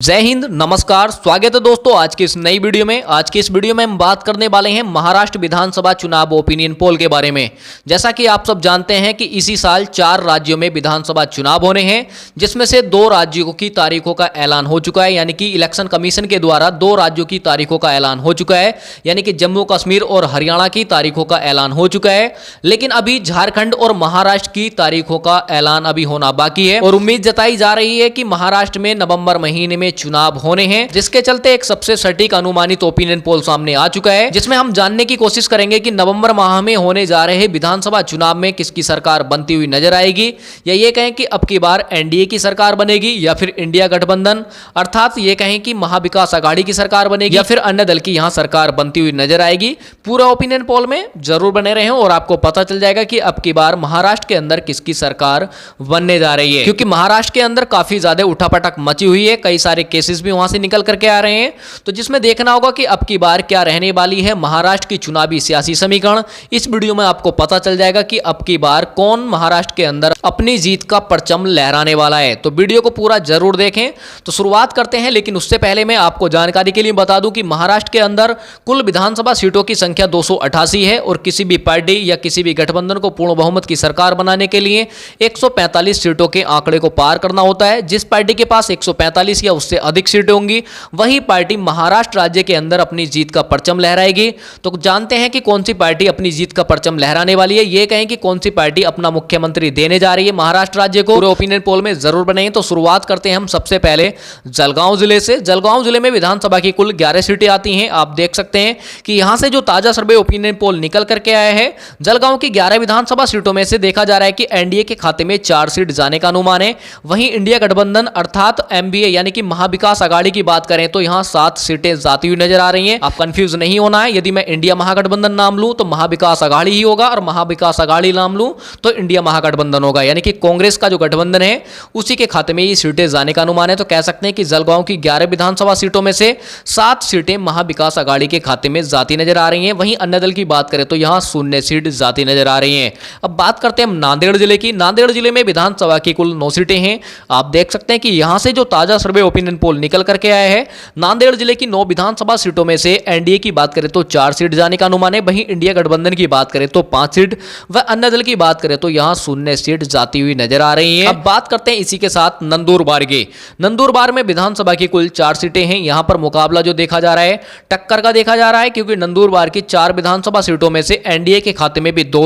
जय हिंद, नमस्कार, स्वागत है दोस्तों आज की इस नई वीडियो में। आज की इस वीडियो में हम बात करने वाले हैं महाराष्ट्र विधानसभा चुनाव ओपिनियन पोल के बारे में। जैसा कि आप सब जानते हैं कि इसी साल 4 राज्यों में विधानसभा चुनाव होने हैं, जिसमें से 2 राज्यों की तारीखों का ऐलान हो चुका है, यानी कि इलेक्शन कमीशन के द्वारा 2 राज्यों की तारीखों का ऐलान हो चुका है, यानी कि जम्मू कश्मीर और हरियाणा की तारीखों का ऐलान हो चुका है। लेकिन अभी झारखंड और महाराष्ट्र की तारीखों का ऐलान अभी होना बाकी है और उम्मीद जताई जा रही है कि महाराष्ट्र में नवंबर महीने में चुनाव होने हैं, जिसके चलते एक सबसे सटीक अनुमानित ओपिनियन पोल सामने आ चुका है, जिसमें हम जानने की कोशिश करेंगे कि नवंबर माह में होने जा रहे विधानसभा चुनाव में किसकी सरकार बनती हुई नजर आएगी, या ये कहें कि अब की बार एनडीए की सरकार बनेगी या फिर इंडिया गठबंधन, अर्थात ये कहें कि महाविकास आघाड़ी की सरकार बनेगी या फिर अन्य दल की यहां सरकार बनती हुई नजर आएगी। पूरा ओपिनियन पोल में जरूर बने रहें और आपको पता चल जाएगा कि अब की बार महाराष्ट्र के अंदर किसकी सरकार बनने जा रही है, क्योंकि महाराष्ट्र के अंदर काफी ज्यादा उठापटक मची हुई है, कई सारे केसेस भी वहां से निकल करके आ रहे हैं। तो जिसमें देखना होगा कि अब की बार क्या रहने वाली है महाराष्ट्र की चुनावी सियासी समीकरण। इस वीडियो में आपको पता चल जाएगा कि अब की बार कौन महाराष्ट्र के अंदर अपनी जीत का परचम लहराने वाला है। तो वीडियो को पूरा जरूर देखें। तो शुरुआत करते हैं, लेकिन उससे पहले मैं आपको जानकारी के लिए बता दूं कि महाराष्ट्र के अंदर कुल विधानसभा सीटों की संख्या 288 है और किसी भी पार्टी या किसी भी गठबंधन को पूर्ण बहुमत की सरकार बनाने के लिए 145 सीटों के आंकड़े को पार करना होता है। जिस पार्टी के पास 145 या उससे अधिक सीटें होंगी वही पार्टी महाराष्ट्र राज्य के अंदर अपनी जीत का परचम लहराएगी। तो जानते हैं कि कौन सी पार्टी अपनी जीत का परचम लहराने वाली है, ये कहें कि कौन सी पार्टी अपना मुख्यमंत्री देने जा रही है महाराष्ट्र राज्य को। पूरे ओपिनियन पोल में जरूर बने। तो शुरुआत करते हैं हम सबसे पहले जलगांव जिले से। जलगांव जिले में विधानसभा की कुल 11 सीटें आती हैं। आप देख सकते हैं कि यहां से जो ताजा सर्वे ओपिनियन पोल निकल करके आया है, जलगांव की 11 विधानसभा सीटों में से देखा जा रहा है कि एनडीए के खाते में 4 सीट जाने का अनुमान है। वहीं इंडिया गठबंधन अर्थात एमबीए यानी कि महाविकास आघाड़ी की बात करें तो यहां 7 सीटें जाती हुई नजर आ रही हैं। आप कंफ्यूज नहीं होना है, यदि मैं इंडिया महागठबंधन नाम लूं तो महाविकास आघाड़ी ही होगा और महाविकास आघाड़ी नाम लूं तो इंडिया महागठबंधन होगा, यानी कि कांग्रेस का जो गठबंधन है उसी के खाते में ये सीटें जाने का अनुमान है। तो कह सकते हैं कि जलगांव की 11 विधानसभा सीटों में से 7 सीटें महाविकास आघाड़ी के खाते में जाती नजर आ रही हैं। वहीं अन्य दल की बात करें तो यहां 0 सीट जाती नजर आ रही हैं। अब बात करते हैं हम नांदेड़ जिले की। नांदेड़ जिले में विधानसभा की कुल 9 सीटें हैं। आप देख सकते हैं कि यहां से जो ताजा सर्वे ओपिनियन पोल निकल करके आया है, नांदेड़ जिले की 9 विधानसभा सीटों में से एनडीए की बात करें तो 4 सीट जाने का अनुमान है। वहीं इंडिया गठबंधन की बात करें तो 5 सीट व अन्य दल की बात करें तो यहां 0 सीट जाती हुई नजर आ रही हैं। अब बात करते हैं इसी के साथ नंदुरबार की। नंदुरबार में विधानसभा की कुल 4 सीटें हैं। यहां पर मुकाबला जो देखा जा रहा है टक्कर का देखा जा रहा है, क्योंकि नंदुरबार की 4 विधानसभा सीटों में से एनडीए के खाते में भी 2,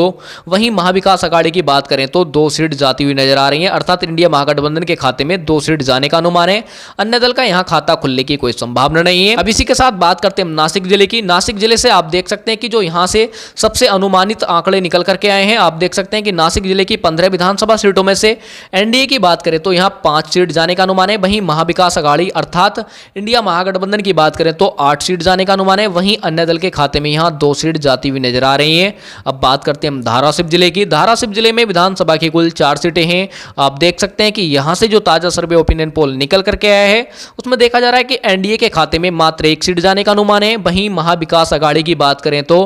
वहीं महाविकास आघाड़ी की बात करें तो 2 सीट जाती हुई नजर आ रही है, अर्थात इंडिया महागठबंधन के खाते में 2 सीट जाने का अनुमान है। अन्य दल का यहां खाता खुलने की कोई संभावना नहीं है। अब इसी के साथ बात करते हैं नासिक जिले की। नासिक जिले से आप देख सकते हैं कि जो यहां से सबसे अनुमानित आंकड़े निकल करके आए हैं, आप देख सकते हैं कि नासिक जिले की 15 विधानसभा सीटों में से एनडीए की बात करें तो यहां 5 सीट जाने का अनुमान है। वहीं महाविकास आघाड़ी अर्थात इंडिया महागठबंधन की बात करें तो 8 सीट जाने का अनुमान है। वहीं अन्य दल के खाते में यहां 2 सीट जाती हुई नजर आ रही है। अब बात करते हैं हम धाराशिव जिले की। धाराशिव जिले में विधानसभा की कुल 4 सीटें हैं। आप देख सकते हैं कि यहां से जो ताजा सर्वे ओपिनियन पोल निकल करके आया है उसमें देखा जा रहा है कि एनडीए के खाते में मात्र 1 सीट जाने का अनुमान है। वहीं महाविकास आघाड़ी की बात करें तो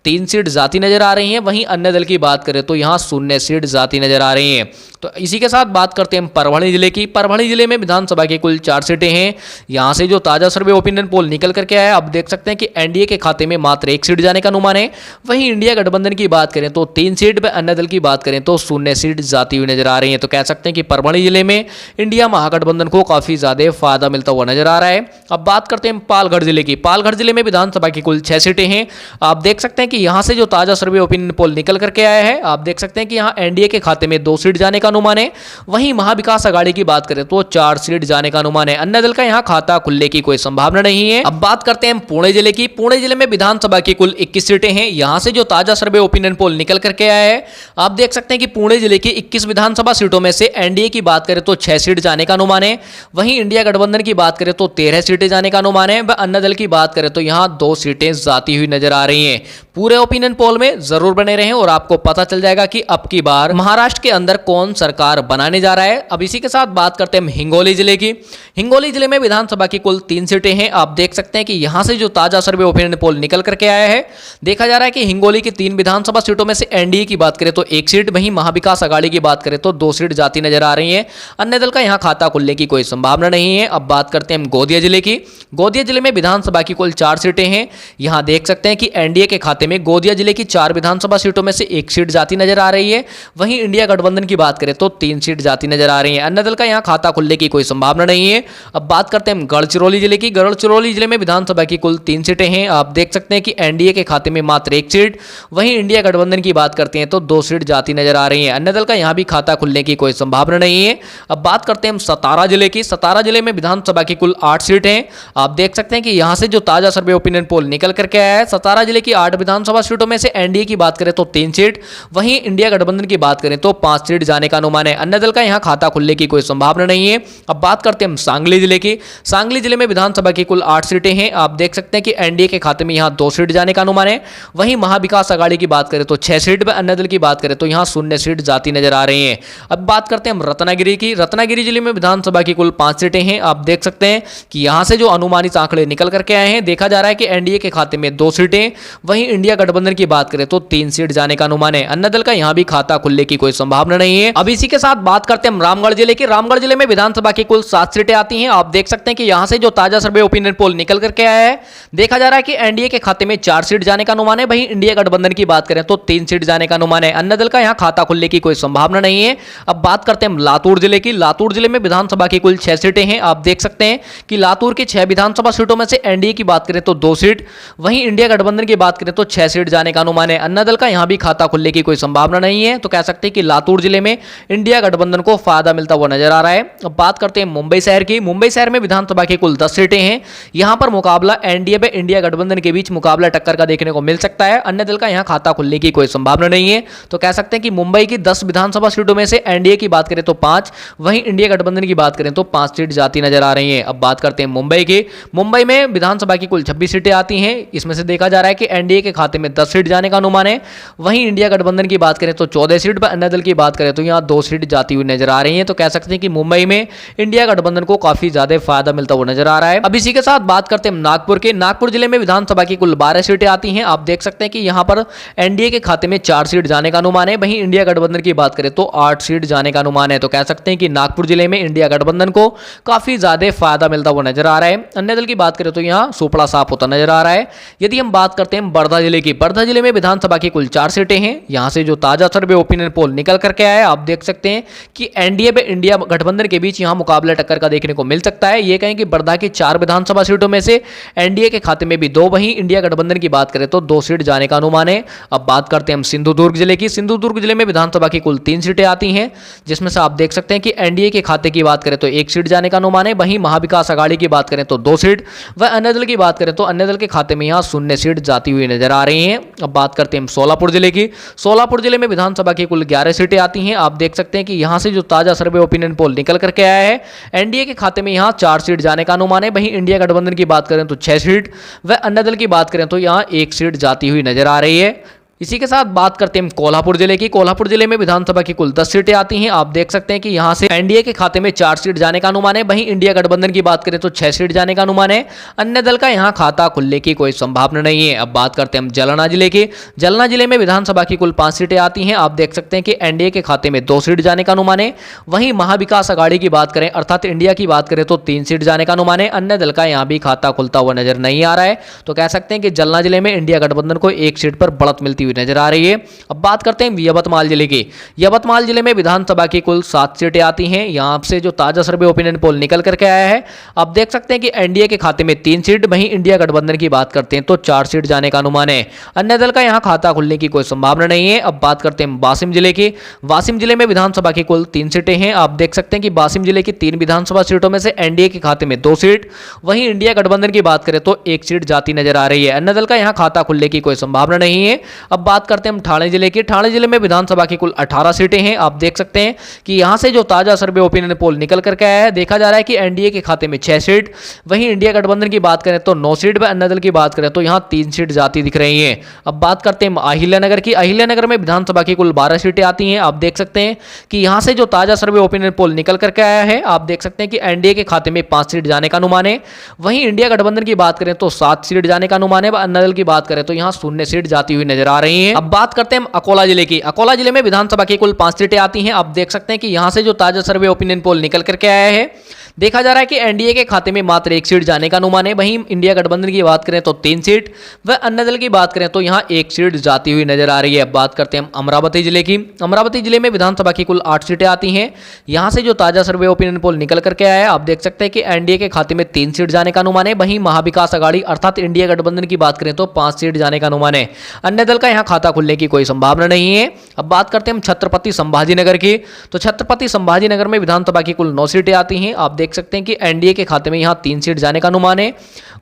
3 सीट जाती नजर आ रही हैं। वहीं अन्य दल की बात करें तो यहां 0 सीट जाती नजर आ रही हैं। तो इसी के साथ बात करते हैं परभणी जिले की। परभणी जिले में विधानसभा की कुल 4 सीटें हैं। यहां से जो ताजा सर्वे ओपिनियन पोल निकल करके आया है, आप देख सकते हैं कि एनडीए के खाते में मात्र 1 सीट जाने का अनुमान है। वहीं इंडिया गठबंधन की बात करें तो 3 सीट व अन्य दल की बात करें तो 0 सीट जाती हुई नजर आ रही है। तो कह सकते हैं कि परभणी जिले में इंडिया महागठबंधन को काफी ज्यादा फायदा मिलता हुआ नजर आ रहा है। अब बात करते हैं पालघर जिले की। पालघर जिले में विधानसभा की कुल 6 सीटें हैं। आप देख सकते हैं कि यहां से जो ताजा सर्वे ओपिनियन पोल निकल करके आया है, आप देख सकते हैं कि यहां एनडीए के खाते में 2 सीट जाने का अनुमान है। वहीं महाविकास आघाड़ी की बात करें तो 4 सीट जाने का अनुमान है। अन्य दल का यहां खाता खुलने की कोई संभावना नहीं है। अब बात करते हैं पुणे जिले की। पुणे जिले में विधानसभा की कुल 21 सीटें हैं। यहां से जो ताजा सर्वे ओपिनियन पोल निकल करके आया है, आप देख सकते हैं कि पुणे जिले की 21 विधानसभा सीटों में से एनडीए की बात करें तो 6 सीट जाने का अनुमान है। वहीं इंडिया गठबंधन की बात करें तो 13 सीटें जाने का अनुमान है। व अन्य दल की बात करें तो यहां 2 सीटें जाती हुई नजर आ रही हैं। पूरे ओपिनियन पोल में जरूर बने रहें और आपको पता चल जाएगा कि अब की बार महाराष्ट्र के अंदर कौन सरकार बनाने जा रहा है। अब इसी के साथ बात करते हैं हिंगोली जिले की। हिंगोली जिले में विधानसभा की कुल 3 सीटें हैं। आप देख सकते हैं कि यहां से जो ताजा सर्वे ओपिनियन पोल निकल करके आया है, देखा जा रहा है कि हिंगोली की 3 विधानसभा सीटों में से एनडीए की बात करें तो 1 सीट, वहीं महाविकास आघाड़ी की बात करें तो 2 सीट जाती नजर आ रही है। अन्य दल का यहां खाता खुलने की कोई संभावना नहीं है। हैं। अब बात करते हैं हम गोंदिया जिले की। गोंदिया जिले में विधानसभा की कुल 4 सीटें हैं। यहां देख सकते हैं कि एनडीए के खाते में गोंदिया जिले की 4 विधानसभा सीटों में से 1 सीट जाती नजर आ रही है। वहीं इंडिया गठबंधन की बात करें तो 3 सीट जाती नजर आ रही है। अन्य दल का यहां खाता खुलने की कोई संभावना नहीं है। अब बात करते हैं हम गढ़चिरौली जिले की। गढ़चिरौली जिले में विधानसभा की कुल 3 सीटें हैं। आप देख सकते हैं कि एनडीए के खाते में मात्र 1 सीट, वहीं इंडिया गठबंधन की बात करते हैं तो 2 सीट जाती नजर आ रही है। अन्य दल का यहां भी खाता खुलने की कोई संभावना नहीं है। अब बात करते हैं हम सतारा जिले की। सतारा जिले में विधानसभा की कुल 8 सीटें हैं। आप देख सकते हैं कि यहां से जो ताजा सर्वे ओपिनियन पोल निकल करके आया है, सतारा जिले की 8 विधानसभा सीटों में से एनडीए की बात करें तो 3 सीट, वहीं इंडिया गठबंधन की बात करें तो 5 सीट जाने का अनुमान है। अन्य दल का यहां खाता खुलने की कोई संभावना नहीं है। अब बात करते हैं हम सांगली जिले की। सांगली जिले में विधानसभा की कुल 8 सीटें हैं। आप देख सकते हैं कि एनडीए के खाते में यहां 2 सीट जाने का अनुमान है। वहीं महाविकास अघाड़ी की बात करें तो 6 सीट, व अन्य दल की बात करें तो यहां 0 सीट जाती नजर आ रही है। अब बात करते हैं हम रत्नागिरी की। रत्नागिरी जिले में विधानसभा की कुल 5 सीटें हैं। आप देख सकते हैं कि यहां से जो अनुमानित आंकड़े निकल करके आए हैं, देखा जा रहा है कि एनडीए के खाते में 2 सीटें, वहीं इंडिया गठबंधन की बात करें तो 3 सीट जाने का अनुमान है। अन्य दल का यहां भी खाता खुलने की कोई संभावना नहीं है। अब इसी के साथ बात करते हैं हम रामगढ़ जिले की। रामगढ़ जिले में विधानसभा की कुल 7 सीटें आती हैं। आप देख सकते हैं कि यहां से जो ताजा सर्वे ओपिनियन पोल निकल करके आया है, देखा जा रहा है कि एनडीए के खाते में 4 सीट जाने का अनुमान है। वहीं इंडिया गठबंधन की बात करें तो 3 सीट जाने का अनुमान है। अन्य दल का यहां खाता खुलने की कोई संभावना नहीं है। अब बात करते हैं हम लातूर जिले की। लातूर जिले में विधानसभा की कुल 6 सीटें हैं। आप देख सकते हैं कि लातूर की 6 विधानसभा सीटों में से एनडीए की बात करें तो 2 सीट, वहीं इंडिया गठबंधन की बात करें तो 6 सीट जाने का अनुमान है। अन्य दल का यहां भी खाता खुलने की कोई संभावना नहीं है। तो कह सकते हैं कि लातूर जिले में इंडिया गठबंधन को फायदा मिलता हुआ नजर आ रहा है। अब बात करते हैं मुंबई शहर की। मुंबई शहर में विधानसभा की कुल 10 सीटें हैं। यहां पर मुकाबला एनडीए व इंडिया गठबंधन के बीच मुकाबला टक्कर का देखने को मिल सकता है। अन्य दल का यहां खाता खुलने की कोई संभावना नहीं है। तो कह सकते हैं कि मुंबई की 10 विधानसभा सीटों में से एनडीए की बात करें तो 5, वहीं इंडिया गठबंधन की बात करें तो 5 सीट जाती नजर आ रही है। अब बात करते हैं मुंबई की। मुंबई में विधानसभा की कुल 26 सीटें आती हैं। इसमें से देखा जा रहा है कि एनडीए के खाते में 10 सीट जाने का अनुमान है। वहीं इंडिया गठबंधन की बात करें तो 14 सीट, व अन्य दल की बात करें तो यहां 2 सीट जाती हुई नजर आ रही है। तो कह सकते हैं कि मुंबई में इंडिया गठबंधन को काफी ज्यादा फायदा मिलता हुआ नजर आ रहा है। अब इसी के साथ बात करते हैं नागपुर के। नागपुर जिले में विधानसभा की कुल 12 सीटें आती हैं। आप देख सकते हैं कि यहां पर एनडीए के खाते में 4 सीट जाने का अनुमान है। वहीं इंडिया गठबंधन की बात करें तो 8 सीट जाने का अनुमान है। तो कह सकते हैं कि नागपुर जिले में इंडिया गठबंधन को काफी ज्यादा फायदा मिलता हुआ नजर आ रहा है। अन्य दल की बात करें तो यहां सुपड़ा साफ होता नजर आ रहा है। यदि हम बात करते हैं वर्धा जिले की। वर्धा जिले में विधानसभा की कुल 4 सीटें हैं। यहां से जो ताजा सर्वे ओपिनियन पोल निकल करके आया है, आप देख सकते हैं कि एनडीए व इंडिया गठबंधन के बीच यहां मुकाबला टक्कर का देखने को मिल सकता है। ये कहें कि वर्धा की 4 विधानसभा सीटों में से एनडीए के खाते में भी 2, वहीं इंडिया गठबंधन की बात करें तो 2 सीट जाने का अनुमान है। अब बात करते हैं हम सिंधुदुर्ग जिले की। सिंधुदुर्ग जिले में विधानसभा की कुल 3 सीटें आती हैं, जिसमें से आप देख सकते हैं कि एनडीए के खाते की बात करें तो 1 सीट जाने का अनुमान है। वहीं महाविकास अघाड़ी की बात करें तो 2 सीट, व अन्य दल की बात करें तो अन्य दल के खाते में यहां 0 सीट जाती हुई नजर आ रही हैं। अब बात करते हैं हम सोलापुर जिले की। सोलापुर जिले में विधानसभा की कुल 11 सीटें आती हैं। आप देख सकते हैं कि यहां से जो ताजा सर्वे ओपिनियन पोल निकल करके आया है, एनडीए के खाते में यहां 4 सीट जाने का अनुमान है। वहीं इंडिया गठबंधन की बात करें तो 6 सीट, व अन्य दल की बात करें तो यहां 1 सीट जाती हुई नजर आ रही है। इसी के साथ बात करते हैं कोल्हापुर जिले की। कोल्हापुर जिले में विधानसभा की कुल 10 सीटें आती हैं। आप देख सकते हैं कि यहां से एनडीए के खाते में 4 सीट जाने का अनुमान है। वहीं इंडिया गठबंधन की बात करें तो 6 सीट जाने का अनुमान है। अन्य दल का यहां खाता खुलने की कोई संभावना नहीं है। अब बात करते हैं हम जालना जिले की। जालना जिले में विधानसभा की कुल 5 सीटें आती हैं। आप देख सकते हैं कि एनडीए के खाते में 2 सीट जाने का अनुमान है। वहीं महाविकास अघाड़ी की बात करें अर्थात इंडिया की बात करें तो 3 सीट जाने का अनुमान है। अन्य दल का यहां भी खाता खुलता हुआ नजर नहीं आ रहा है। तो कह सकते हैं कि जालना जिले में इंडिया गठबंधन को 1 सीट पर बढ़त मिलती हुई नजर आ रही है। अब बात करते हैं यवतमाल जिले की। यवतमाल जिले में विधानसभा की कुल 7 सीटें आती हैं। यहां से जो ताजा सर्वे ओपिनियन पोल निकल करके आया है, आप देख सकते हैं कि एनडीए के खाते में 3 सीट, वहीं इंडिया गठबंधन की बात करते हैं तो 4 सीट जाने का अनुमान है। अन्य दल का यहां खाता खुलने की कोई संभावना नहीं है। अब बात करते हैं वासिम जिले की। वासिम जिले में विधानसभा की कुल 3 सीटें हैं। आप देख सकते हैं कि वासिम जिले की 3 विधानसभा सीटों में से एनडीए के खाते में 2 सीट, वहीं इंडिया गठबंधन की बात करें तो 1 सीट जाती नजर आ रही है। अन्य दल का यहां खाता खुलने की कोई संभावना नहीं है। अब बात करते हैं ठाणे जिले की। ठाणे जिले में विधानसभा की कुल 18 सीटें हैं। आप देख सकते हैं कि यहां से जो ताजा सर्वे ओपिनियन पोल निकल करके आया है, देखा जा रहा है कि एनडीए के खाते में 6 सीट, वहीं इंडिया गठबंधन की बात करें तो 9 सीट, व अन्य दल की बात करें तो यहां 3 सीट जाती दिख रही हैं। अब बात करते हैं अहिल्यानगर की। अहिल्यानगर में विधानसभा की कुल 12 सीटें आती हैं। आप देख सकते हैं कि यहां से जो ताजा सर्वे ओपिनियन पोल निकल करके आया है, आप देख सकते हैं कि एनडीए के खाते में 5 सीट जाने का अनुमान है। वहीं इंडिया गठबंधन की बात करें तो 7 सीट जाने का अनुमान है, व अन्य दल की बात करें तो यहां 0 सीट जाती हुई नजर आ रही है। अब बात करते हैं अकोला जिले की। अकोला जिले में विधानसभा की कुल 5 सीटें आती हैं। आप देख सकते हैं कि यहां से जो ताजा सर्वे ओपिनियन पोल निकल करके आया है, देखा जा रहा है कि एनडीए के खाते में मात्र 1 सीट जाने का अनुमान है। वहीं इंडिया गठबंधन की बात करें तो 3 सीट व अन्य दल की बात करें तो यहां 1 सीट जाती हुई नजर आ रही है। अब बात करते हैं अमरावती जिले की। अमरावती जिले में विधानसभा की कुल 8 सीटें आती हैं। यहां से जो ताजा सर्वे ओपिनियन पोल निकल करके आया है, आप देख सकते हैं कि एनडीए के खाते में 3 सीट जाने का अनुमान है। वहीं महाविकास अघाड़ी अर्थात इंडिया गठबंधन की बात करें तो 5 सीट जाने का अनुमान है। अन्य दल का यहां खाता खुलने की कोई संभावना नहीं है। अब बात करते हैं हम छत्रपति संभाजीनगर की। तो छत्रपति संभाजीनगर में विधानसभा की कुल 9 सीटें आती हैं। आप देख सकते हैं कि एनडीए के खाते में यहां 3 सीट जाने का अनुमान है।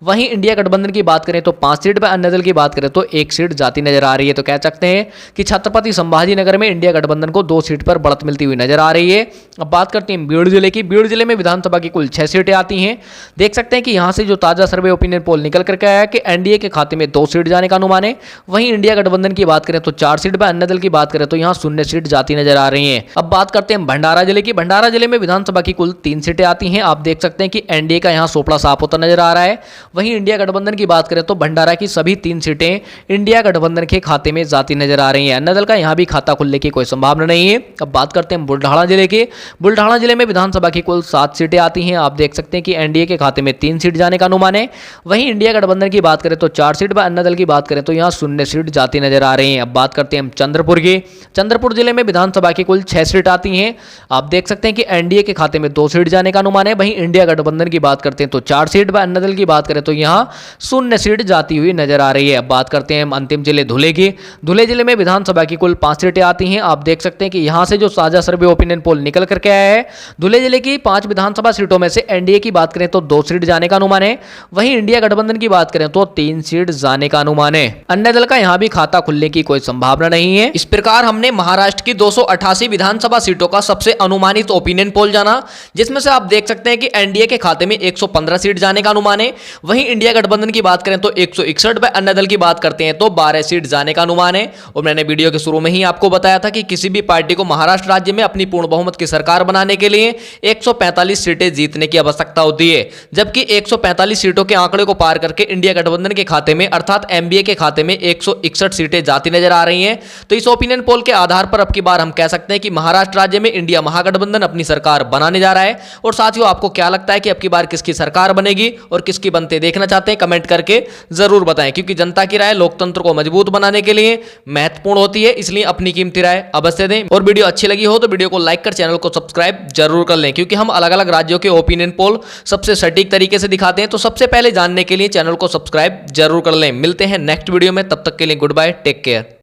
वहीं इंडिया गठबंधन की बात करें तो 5 सीट व अन्य दल की बात करें तो 1 सीट जाती नजर आ रही है। तो कह सकते हैं कि छत्रपति संभाजीनगर में इंडिया गठबंधन को 2 सीट पर बढ़त मिलती हुई नजर आ रही है। अब बात करते हैं बीड़ जिले की। बीड़ जिले में विधानसभा की कुल 6 सीटें आती हैं। देख सकते हैं कि यहां से जो ताजा सर्वे ओपिनियन पोल निकल करके आया है कि एनडीए के खाते में 2 सीट जाने का अनुमान है। वहीं इंडिया गठबंधन की बात करें तो 4 सीट व अन्य दल की बात करें तो यहां 0 सीट जाती नजर आ रही है। अब बात करते हैं भंडारा जिले की। भंडारा जिले में विधानसभा की कुल 3 सीटें आती हैं। आप देख सकते हैं कि एनडीए का यहां सोपड़ा साफ होता नजर आ रहा है। वहीं इंडिया गठबंधन की बात करें तो भंडारा की सभी 3 सीटें इंडिया गठबंधन के खाते में जाती नजर आ रही हैं। अन्य दल का यहां भी खाता खुलने की कोई संभावना नहीं है। अब बात करते हैं बुल्ढाना जिले के। बुल्ढाना जिले में विधानसभा की कुल 7 सीटें आती हैं। आप देख सकते हैं कि एनडीए के खाते में 3 सीट जाने का अनुमान है। वहीं इंडिया गठबंधन की बात करें तो 4 सीट व अन्य दल की बात करें तो यहां 0 सीट जाती नजर आ रही हैं। अब बात करते हैं हम चंद्रपुर की। चंद्रपुर जिले में विधानसभा की कुल 6 सीट आती हैं। आप देख सकते हैं कि एनडीए के खाते में 2 सीट जाने का अनुमान है। वहीं इंडिया गठबंधन की बात करते हैं तो 4 सीट व अन्य दल की बात करें तो यहां 0 सीट जाती हुई नजर आ रही है। अब बात करते हैं हम अंतिम जिले धुले की। धुले जिले में विधानसभा की कुल 5 सीटें आती हैं। आप देख सकते हैं कि यहां से जो साझा सर्वे ओपिनियन पोल निकल करके आया है, धुले जिले की 5 विधानसभा सीटों में से एनडीए की बात करें तो 2 सीट जाने का अनुमान है। वहीं इंडिया गठबंधन की बात करें तो 3 सीट जाने का अनुमान है। अन्य दल का यहां भी खाता खुलने की कोई संभावना नहीं है। इस प्रकार हमने महाराष्ट्र की 288 विधानसभा सीटों का सबसे अनुमानित ओपिनियन पोल जाना, जिसमें से आप देख सकते हैं कि एनडीए के खाते में 115 सीट जाने का अनुमान है। वहीं इंडिया गठबंधन की बात करें तो 161 व अन्य दल की बात करते हैं तो 12 सीट जाने का अनुमान है। और मैंने वीडियो के शुरू में ही आपको बताया था कि किसी भी पार्टी को महाराष्ट्र राज्य में अपनी पूर्ण बहुमत की सरकार बनाने के लिए 145 सीटें जीतने की आवश्यकता होती है, जबकि 145 सीटों के आंकड़े को पार करके इंडिया गठबंधन के खाते में अर्थात एमबीए के खाते में 161 सीटें जाती नजर आ रही हैं। तो इस ओपिनियन पोल के आधार पर अब की बार हम कह सकते हैं कि महाराष्ट्र राज्य में इंडिया महागठबंधन अपनी सरकार बनाने जा रहा है। और साथियों, आपको क्या लगता है कि अब की बार किसकी सरकार बनेगी और किसकी बनते देखना चाहते हैं, कमेंट करके जरूर बताएं, क्योंकि जनता की राय लोकतंत्र को मजबूत बनाने के लिए महत्वपूर्ण होती है। इसलिए अपनी कीमती राय अवश्य दें। और वीडियो अच्छी लगी हो तो वीडियो को लाइक कर चैनल को सब्सक्राइब जरूर कर लें, क्योंकि हम अलग अलग राज्यों के ओपिनियन पोल सबसे सटीक तरीके से दिखाते हैं। तो सबसे पहले जानने के लिए चैनल को सब्सक्राइब जरूर कर लें। मिलते हैं नेक्स्ट वीडियो में, तब तक के लिए गुड बाय, टेक केयर।